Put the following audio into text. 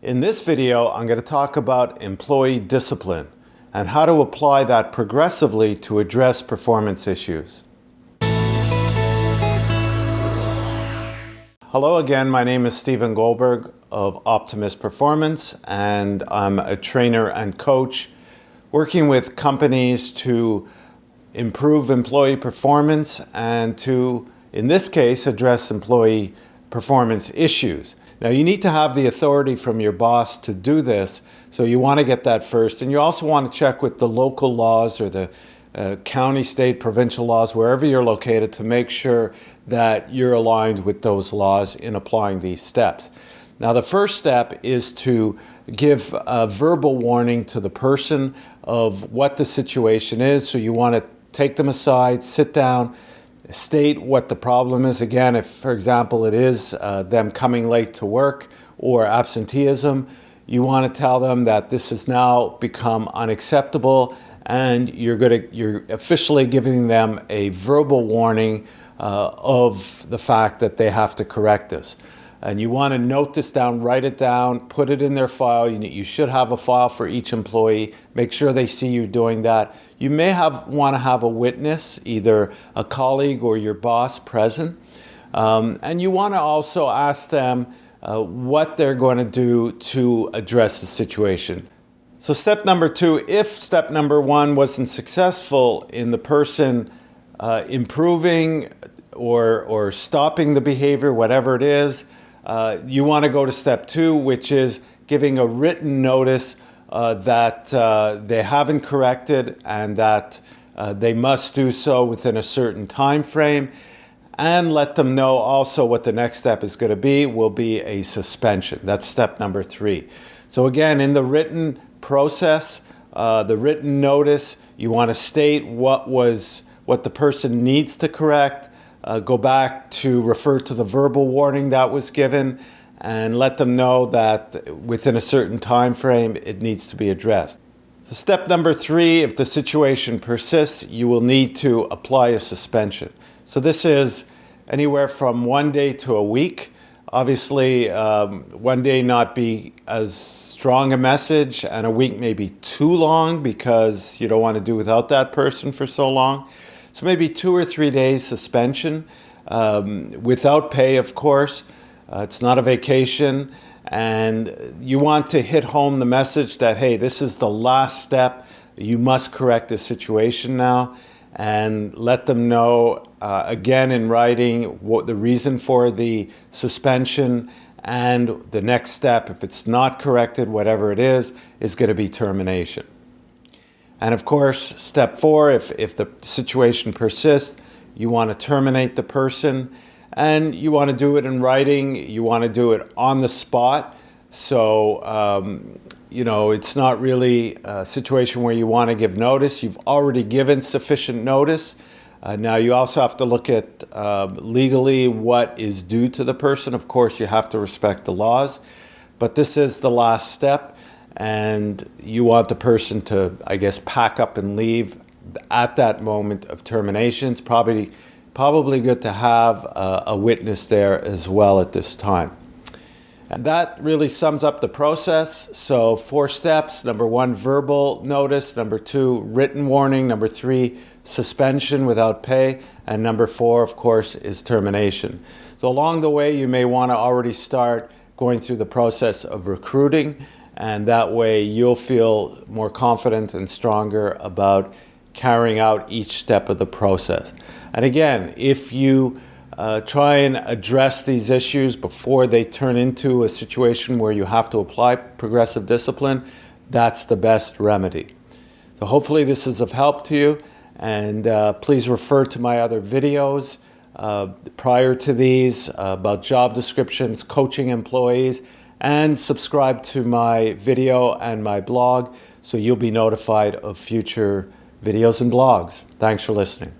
In this video, I'm going to talk about employee discipline and how to apply that progressively to address performance issues. Hello again, my name is Stephen Goldberg of Optimus Performance, and I'm a trainer and coach working with companies to improve employee performance and to, in this case, address employee performance issues. Now, you need to have the authority from your boss to do this, so you want to get that first. And you also want to check with the local laws or the county, state, provincial laws, wherever you're located, to make sure that you're aligned with those laws in applying these steps. Now, the first step is to give a verbal warning to the person of what the situation is. So you want to take them aside, sit down, state what the problem is. Again, if, for example, it is them coming late to work or absenteeism, you want to tell them that this has now become unacceptable, and you're officially giving them a verbal warning of the fact that they have to correct this. And you want to note this down, write it down, put it in their file. You should have a file for each employee. Make sure they see you doing that. You may want to have a witness, either a colleague or your boss present. And you want to also ask them what they're going to do to address the situation. So step number 2, if step number 1 wasn't successful in the person improving or stopping the behavior, whatever it is, you want to go to step 2, which is giving a written notice that they haven't corrected and that they must do so within a certain time frame, and let them know also what the next step is going to be, will be a suspension. That's step number 3. So again, in the written process, the written notice, you want to state what the person needs to correct. Go back to refer to the verbal warning that was given and let them know that within a certain time frame it needs to be addressed. So step number 3, if the situation persists, you will need to apply a suspension. So this is anywhere from 1 day to a week. Obviously, 1 day not be as strong a message, and a week may be too long because you don't want to do without that person for so long. So maybe 2 or 3 days suspension, without pay, of course. It's not a vacation, and you want to hit home the message that, hey, this is the last step. You must correct this situation now, and let them know, again in writing, what the reason for the suspension, and the next step, if it's not corrected, whatever it is going to be termination. And of course, step 4, if the situation persists, you want to terminate the person, and you want to do it in writing. You want to do it on the spot. So, it's not really a situation where you want to give notice. You've already given sufficient notice. Now, you also have to look at legally what is due to the person. Of course, you have to respect the laws, but this is the last step. And you want the person to, I guess, pack up and leave at that moment of termination. It's probably good to have a witness there as well at this time. And that really sums up the process. So 4 steps. Number 1, verbal notice. Number 2, written warning. Number 3, suspension without pay. And number 4, of course, is termination. So along the way, you may want to already start going through the process of recruiting, and that way you'll feel more confident and stronger about carrying out each step of the process. And again, if you try and address these issues before they turn into a situation where you have to apply progressive discipline, that's the best remedy. So hopefully this is of help to you, and please refer to my other videos prior to these about job descriptions, coaching employees, and subscribe to my video and my blog so you'll be notified of future videos and blogs. Thanks for listening.